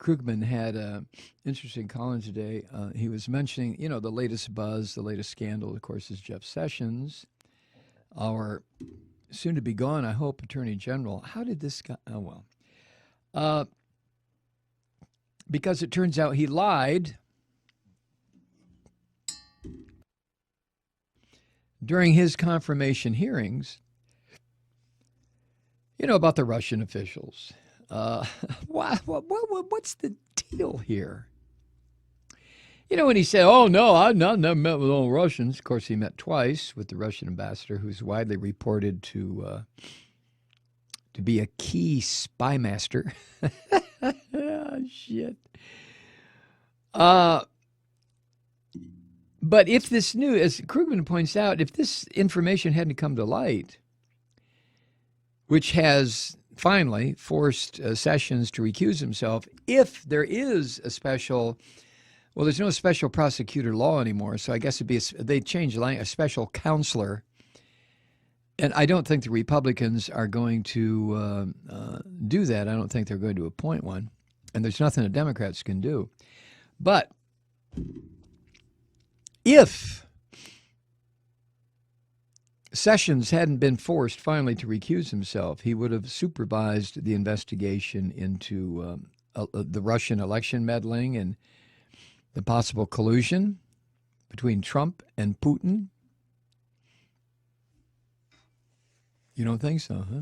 Krugman had an interesting column today. He was mentioning, the latest buzz, the latest scandal, of course, is Jeff Sessions, our soon-to-be gone, I hope, Attorney General. How did this guy? Oh, well. Because it turns out he lied during his confirmation hearings, about the Russian officials. What's the deal here? When he said, oh, no, I've never met with all Russians. Of course, he met twice with the Russian ambassador, who's widely reported to be a key spymaster. Oh, shit. But if this news, as Krugman points out, if this information hadn't come to light, which has finally forced Sessions to recuse himself, if there is a special, well, there's no special prosecutor law anymore, so I guess it'd be they changed a special counselor. And I don't think the Republicans are going to do that. I don't think they're going to appoint one. And there's nothing the Democrats can do. But if Sessions hadn't been forced finally to recuse himself, he would have supervised the investigation into the Russian election meddling and the possible collusion between Trump and Putin. You don't think so, huh?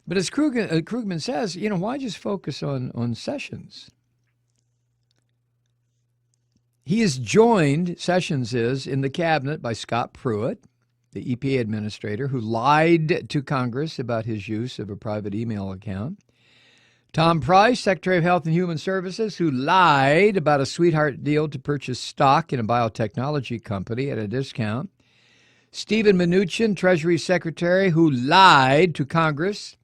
But as Krugman says, why just focus on Sessions? He is joined, Sessions is, in the cabinet by Scott Pruitt, the EPA administrator, who lied to Congress about his use of a private email account. Tom Price, Secretary of Health and Human Services, who lied about a sweetheart deal to purchase stock in a biotechnology company at a discount. Stephen Mnuchin, Treasury Secretary, who lied to Congress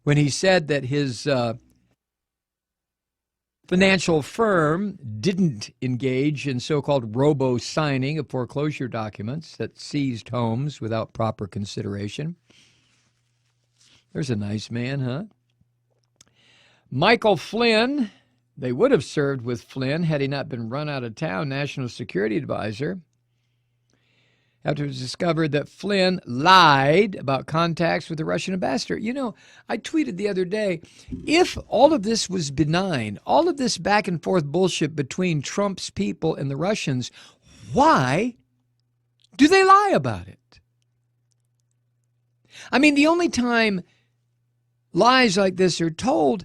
when he said that his financial firm didn't engage in so-called robo-signing of foreclosure documents that seized homes without proper consideration. There's a nice man, huh? Michael Flynn, they would have served with Flynn had he not been run out of town, National Security Advisor, after it was discovered that Flynn lied about contacts with the Russian ambassador. I tweeted the other day, if all of this was benign, all of this back and forth bullshit between Trump's people and the Russians, why do they lie about it? I mean, the only time lies like this are told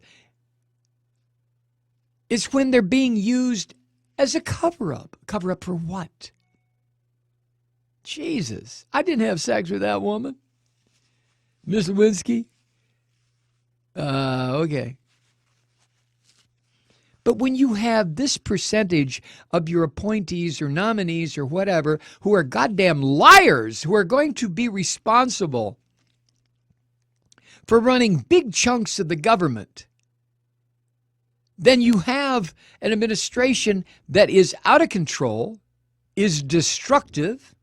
is when they're being used as a cover-up. Cover-up for what? Jesus, I didn't have sex with that woman. Miss Lewinsky? Okay. But when you have this percentage of your appointees or nominees or whatever who are goddamn liars, who are going to be responsible for running big chunks of the government, then you have an administration that is out of control, is destructive,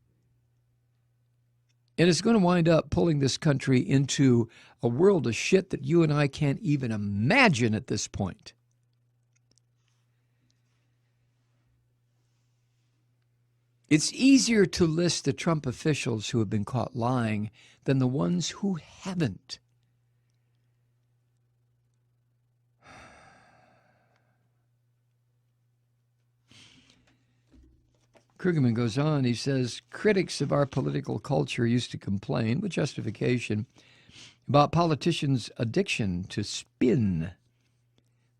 and it's going to wind up pulling this country into a world of shit that you and I can't even imagine at this point. It's easier to list the Trump officials who have been caught lying than the ones who haven't. Krugman goes on, he says, critics of our political culture used to complain, with justification, about politicians' addiction to spin.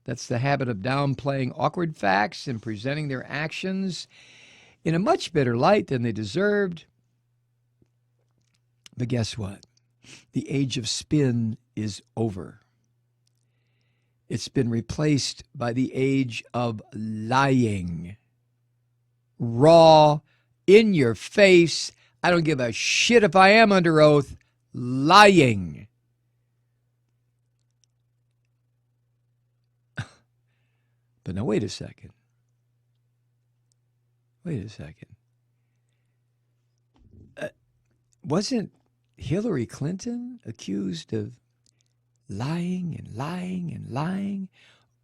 That's the habit of downplaying awkward facts and presenting their actions in a much better light than they deserved. But guess what? The age of spin is over. It's been replaced by the age of lying. Raw, in your face, I don't give a shit if I am under oath, lying. But now, wait a second. Wasn't Hillary Clinton accused of lying and lying and lying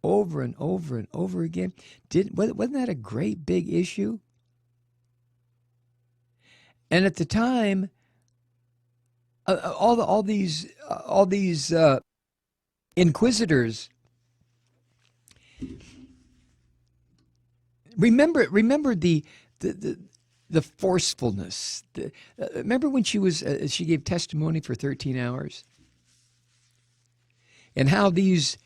over and over and over again. Wasn't that a great big issue? And at the time, all these inquisitors. Remember the forcefulness. Remember when she gave testimony for 13 hours, and how these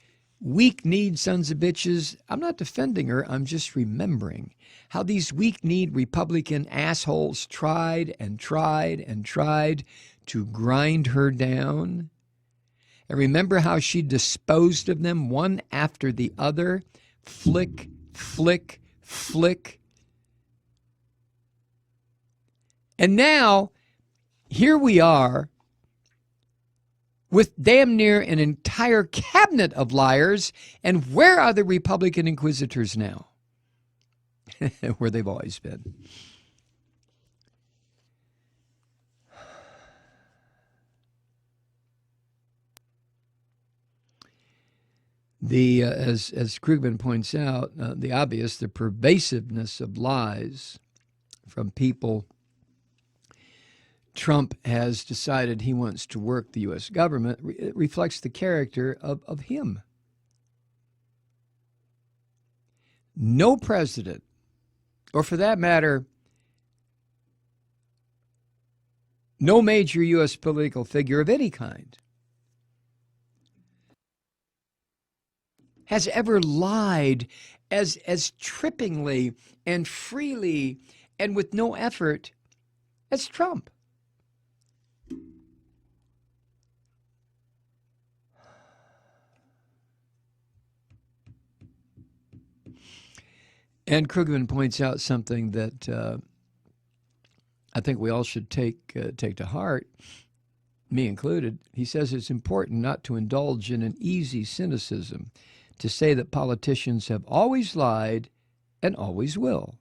weak-kneed sons of bitches, I'm not defending her, I'm just remembering how these weak-kneed Republican assholes tried and tried and tried to grind her down. And remember how she disposed of them one after the other, flick, flick, flick. And now, here we are with damn near an entire cabinet of liars. And where are the Republican inquisitors now? Where they've always been. As Krugman points out, the pervasiveness of lies from people Trump has decided he wants to work the U.S. government reflects the character of him. No president, or for that matter, no major U.S. political figure of any kind, has ever lied as trippingly and freely and with no effort as Trump. And Krugman points out something that I think we all should take to heart, me included. He says it's important not to indulge in an easy cynicism, to say that politicians have always lied and always will.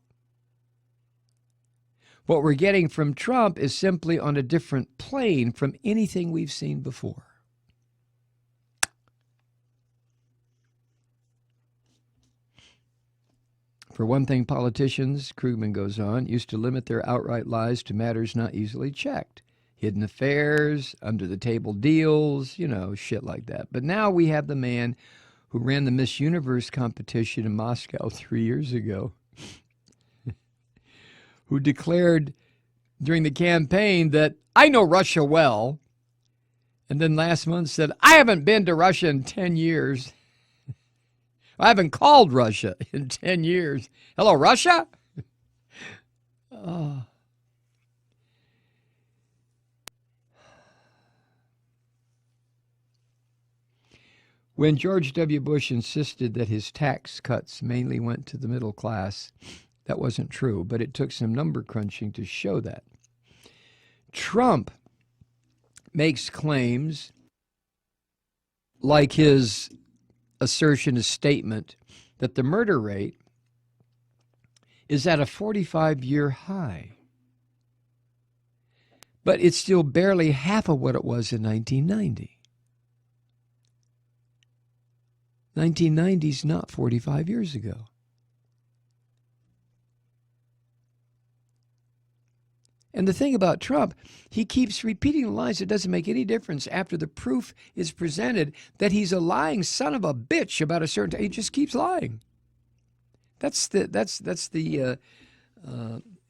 What we're getting from Trump is simply on a different plane from anything we've seen before. For one thing, politicians, Krugman goes on, used to limit their outright lies to matters not easily checked. Hidden affairs, under-the-table deals, shit like that. But now we have the man who ran the Miss Universe competition in Moscow 3 years ago, who declared during the campaign that I know Russia well, and then last month said, I haven't been to Russia in 10 years. I haven't called Russia in 10 years. Hello, Russia? Oh. When George W. Bush insisted that his tax cuts mainly went to the middle class, that wasn't true, but it took some number crunching to show that. Trump makes claims like his assertion, a statement, that the murder rate is at a 45-year high. But it's still barely half of what it was in 1990. 1990 is not 45 years ago. And the thing about Trump, he keeps repeating the lies. It doesn't make any difference after the proof is presented that he's a lying son of a bitch about a certain. He just keeps lying. That's the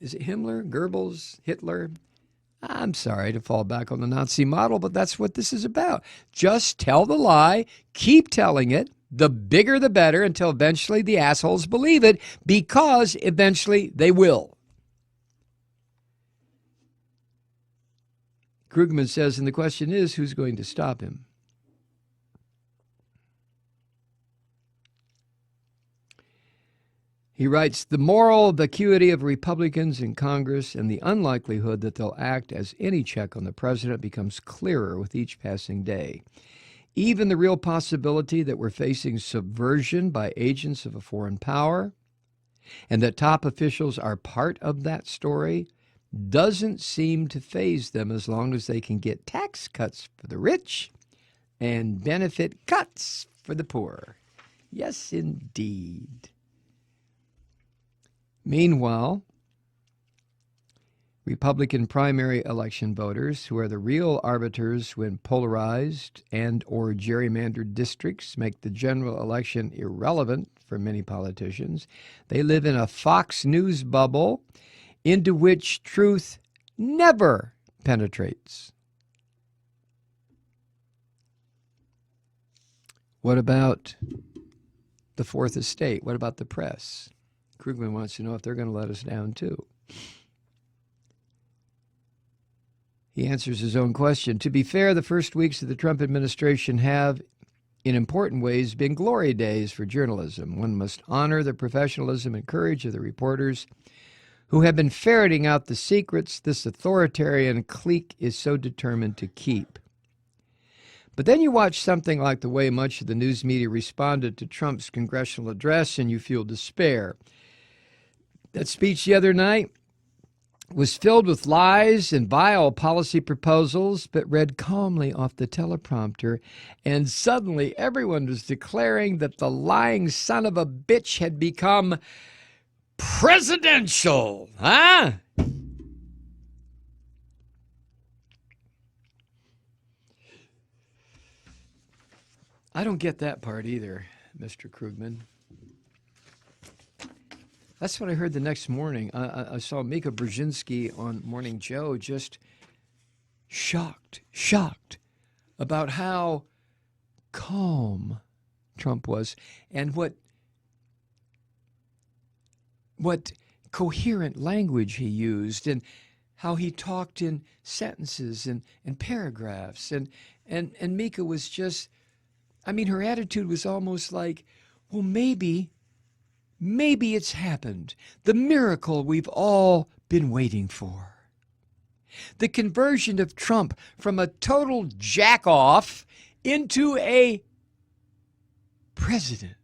is it Himmler, Goebbels, Hitler? I'm sorry to fall back on the Nazi model, but that's what this is about. Just tell the lie, keep telling it. The bigger the better, until eventually the assholes believe it, because eventually they will. Krugman says, and the question is, who's going to stop him? He writes, the moral vacuity of Republicans in Congress and the unlikelihood that they'll act as any check on the president becomes clearer with each passing day. Even the real possibility that we're facing subversion by agents of a foreign power, and that top officials are part of that story, doesn't seem to faze them as long as they can get tax cuts for the rich and benefit cuts for the poor. Yes, indeed. Meanwhile, Republican primary election voters, who are the real arbiters when polarized and or gerrymandered districts make the general election irrelevant for many politicians, they live in a Fox News bubble into which truth never penetrates. What about the Fourth Estate? What about the press? Krugman wants to know if they're going to let us down too. He answers his own question. To be fair, the first weeks of the Trump administration have, in important ways, been glory days for journalism. One must honor the professionalism and courage of the reporters who have been ferreting out the secrets this authoritarian clique is so determined to keep. But then you watch something like the way much of the news media responded to Trump's congressional address, and you feel despair. That speech the other night was filled with lies and vile policy proposals, but read calmly off the teleprompter, and suddenly everyone was declaring that the lying son of a bitch had become presidential. Huh? I don't get that part either, Mr. Krugman. That's what I heard the next morning. I saw Mika Brzezinski on Morning Joe, just shocked about how calm Trump was and what coherent language he used and how he talked in sentences and paragraphs. And Mika was just, I mean, her attitude was almost like, well, maybe it's happened. The miracle we've all been waiting for. The conversion of Trump from a total jack-off into a president.